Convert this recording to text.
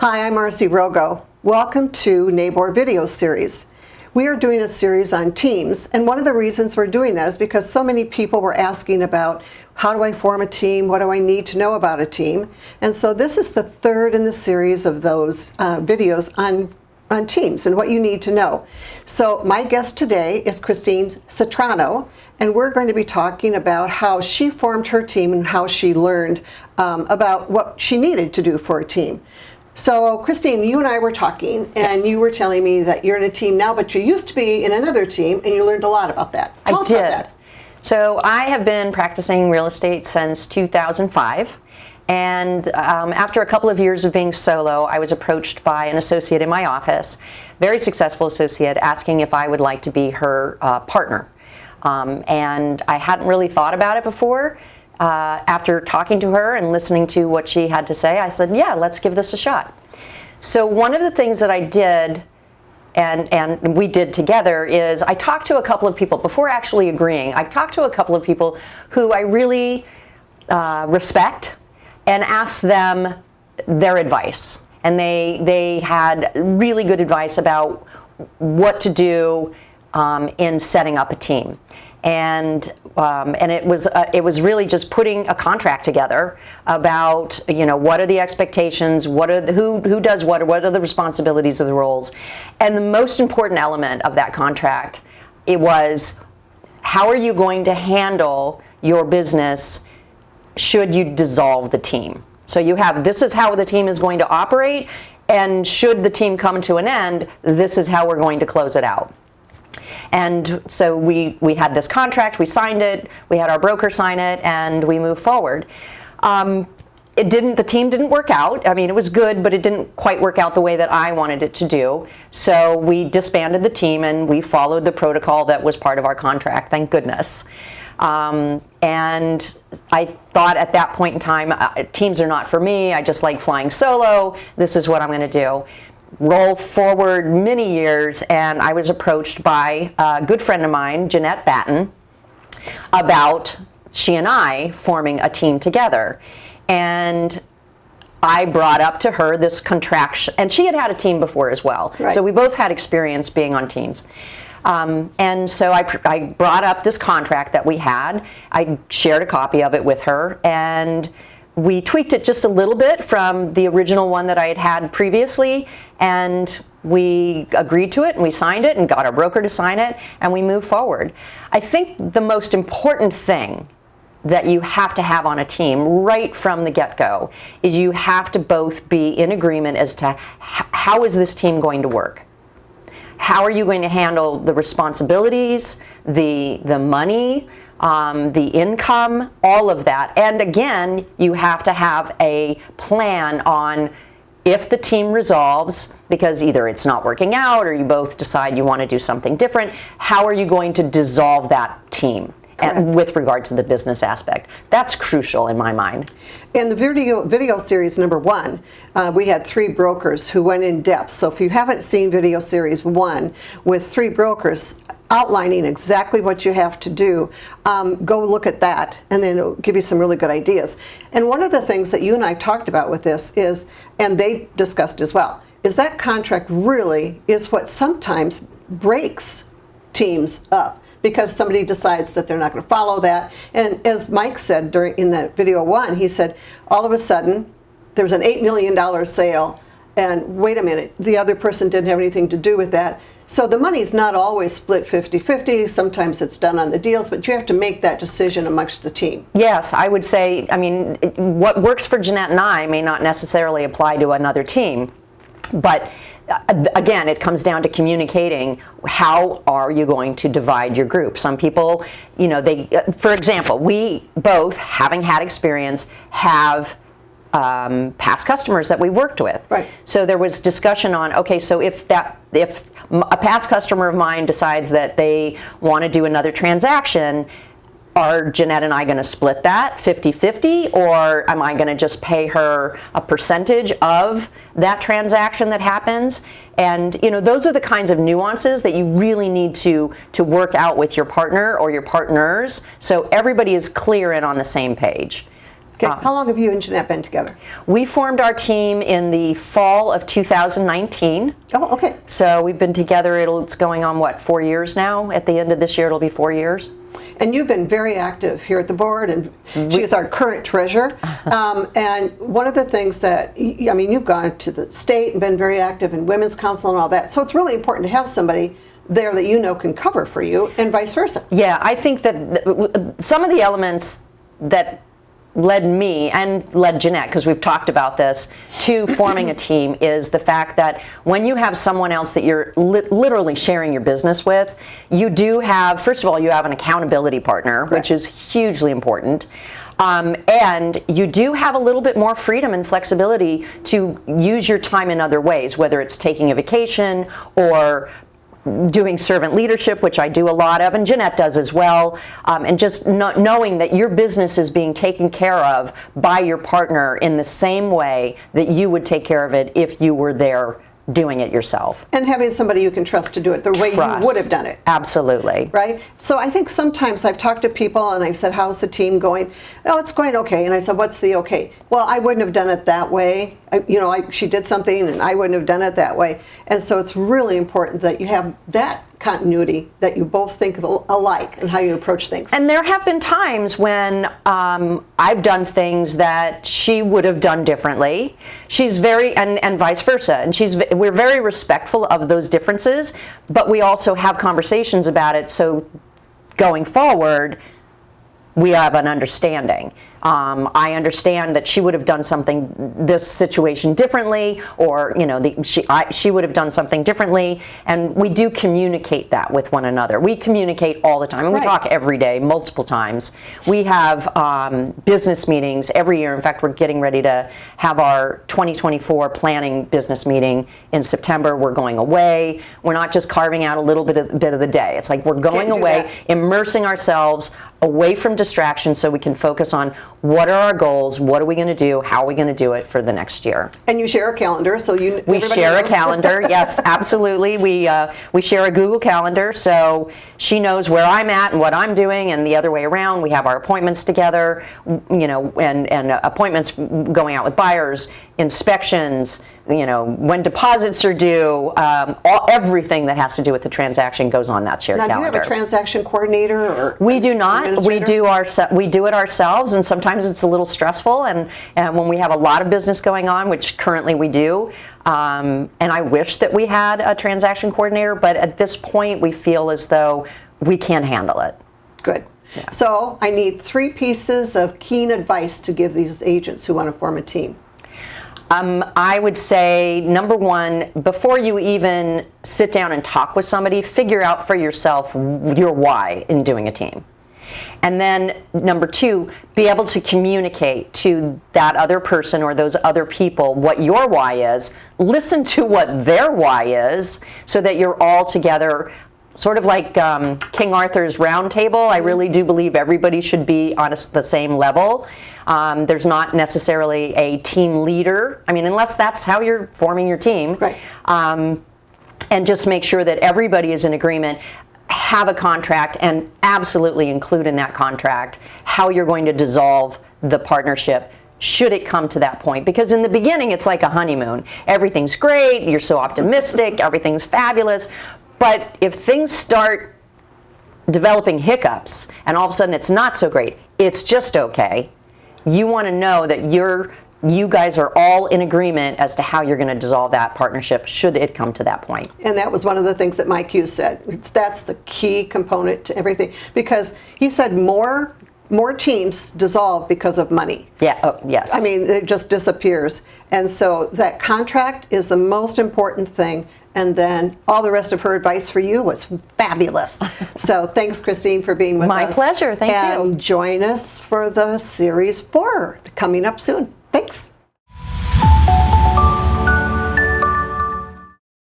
Hi, I'm Marcy Rogo. Welcome to NABOR video series. We are doing a series on teams, and one of the reasons we're doing that is because so many people were asking about how do I form a team, what do I need to know about a team, and so this is the third in the series of those videos on teams and what you need to know. So my guest today is Christine Citrano, and we're going to be talking about how she formed her team and how she learned about what she needed to do for a team. So Christine, you and I were talking, and Yes. You were telling me that you're in a team now, but you used to be in another team, and you learned a lot about that. Tell us about that. So I have been practicing real estate since 2005. And after a couple of years of being solo, I was approached by an associate in my office, very successful associate, asking if I would like to be her partner. And I hadn't really thought about it before. After talking to her and listening to what she had to say, I said, yeah, let's give this a shot. So one of the things that I did, and we did together, is I talked to a couple of people before actually agreeing. I talked to a couple of people who I really respect and asked them their advice. And they had really good advice about what to do in setting up a team. And it was really just putting a contract together about, you know, what are the expectations, who does what are the responsibilities of the roles, and the most important element of that contract, it was how are you going to handle your business should you dissolve the team. So you have, this is how the team is going to operate, and should the team come to an end, this is how we're going to close it out. And so we had this contract, we signed it, we had our broker sign it, and we moved forward. The team didn't work out. I mean, it was good, but it didn't quite work out the way that I wanted it to do. So we disbanded the team, and we followed the protocol that was part of our contract, thank goodness. And I thought at that point in time, teams are not for me, I just like flying solo, this is what I'm going to do. Roll forward many years, and I was approached by a good friend of mine, Jeanette Batten, about she and I forming a team together. And I brought up to her this contraction, and she had had a team before as well. Right. So we both had experience being on teams. And so I brought up this contract that we had. I shared a copy of it with her, and we tweaked it just a little bit from the original one that I had had previously, and we agreed to it, and we signed it, and got our broker to sign it, and we moved forward. I think the most important thing that you have to have on a team right from the get-go is you have to both be in agreement as to how is this team going to work. How are you going to handle the responsibilities, the money, the income, all of that. And again, you have to have a plan on if the team resolves, because either it's not working out or you both decide you want to do something different, how are you going to dissolve that team? And with regard to the business aspect. That's crucial in my mind. In the video series number 1, we had 3 brokers who went in depth. So if you haven't seen video series 1 with 3 brokers outlining exactly what you have to do, go look at that, and then it'll give you some really good ideas. And one of the things that you and I talked about with this is, and they discussed as well, is that contract really is what sometimes breaks teams up, because somebody decides that they're not going to follow that. And as Mike said in that video 1, he said, all of a sudden, there was an $8 million sale, and wait a minute, the other person didn't have anything to do with that. So the money's not always split 50-50. Sometimes it's done on the deals, but you have to make that decision amongst the team. Yes, I would say, I mean, what works for Jeanette and I may not necessarily apply to another team, but again, it comes down to communicating. How are you going to divide your group? Some people, you know, for example, we both, having had experience, have past customers that we worked with. Right. So there was discussion on, okay, so if a past customer of mine decides that they want to do another transaction, are Jeanette and I going to split that 50-50, or am I going to just pay her a percentage of that transaction that happens? And you know, those are the kinds of nuances that you really need to work out with your partner or your partners, so everybody is clear and on the same page. Okay. How long have you and Jeanette been together? We formed our team in the fall of 2019. Oh, okay. So we've been together, it's going on, what, 4 years now? At the end of this year, it'll be 4 years. And you've been very active here at the board, and she is our current treasurer. And one of the things that, I mean, you've gone to the state and been very active in Women's Council and all that. So it's really important to have somebody there that you know can cover for you, and vice versa. Yeah, I think that some of the elements that led me and led Jeanette, because we've talked about this, to forming a team is the fact that when you have someone else that you're literally sharing your business with, you do have, first of all, you have an accountability partner, Correct. which is hugely important. And you do have a little bit more freedom and flexibility to use your time in other ways, whether it's taking a vacation or doing servant leadership, which I do a lot of, and Jeanette does as well, and just knowing that your business is being taken care of by your partner in the same way that you would take care of it if you were there doing it yourself. And having somebody you can trust to do it the way Trust. you would have done it. Absolutely. Right? So I think sometimes I've talked to people and I've said, how's the team going? Oh, it's going okay. And I said, what's the okay? Well, I wouldn't have done it that way. She did something and I wouldn't have done it that way. And so it's really important that you have that continuity, that you both think alike and how you approach things. And there have been times when I've done things that she would have done differently. She's very, and vice versa. And we're very respectful of those differences, but we also have conversations about it. So going forward, we have an understanding. I understand that she would have done this situation differently, or she would have done something differently, and we do communicate that with one another. We communicate all the time, and we Right. talk every day, multiple times. We have business meetings every year. In fact, we're getting ready to have our 2024 planning business meeting in September. We're going away. We're not just carving out a little bit of the day. It's like we're going Can't do away, that. immersing ourselves away from distraction so we can focus on what are our goals, what are we going to do, how are we going to do it for the next year. And you share a calendar, so We everybody share a knows. calendar, yes, absolutely. We share a Google Calendar, so she knows where I'm at and what I'm doing, and the other way around. We have our appointments together, and appointments going out with buyers, inspections, when deposits are due, everything that has to do with the transaction goes on that shared Now, calendar. do you have a transaction coordinator or We do not. We administrator? do it ourselves, and sometimes it's a little stressful. And when we have a lot of business going on, which currently we do, and I wish that we had a transaction coordinator, but at this point we feel as though we can handle it. Good. So I need 3 pieces of keen advice to give these agents who want to form a team. I would say, number one, before you even sit down and talk with somebody, figure out for yourself your why in doing a team. And then number 2, be able to communicate to that other person or those other people what your why is. Listen to what their why is so that you're all together, sort of like King Arthur's Round Table. I really do believe everybody should be on the same level. There's not necessarily a team leader. I mean, unless that's how you're forming your team. Right. And just make sure that everybody is in agreement. Have a contract, and absolutely include in that contract how you're going to dissolve the partnership should it come to that point. Because in the beginning, it's like a honeymoon. Everything's great, you're so optimistic, everything's fabulous. But if things start developing hiccups and all of a sudden it's not so great, it's just okay. You want to know that you guys are all in agreement as to how you're going to dissolve that partnership should it come to that point. And that was one of the things that Mike Hughes said. That's the key component to everything, because he said more teams dissolve because of money. Yeah. Oh, yes. I mean, it just disappears. And so that contract is the most important thing. And then all the rest of her advice for you was fabulous. So thanks, Christine, for being with us. My pleasure. Thank you. And join us for the Series 4 coming up soon. Thanks.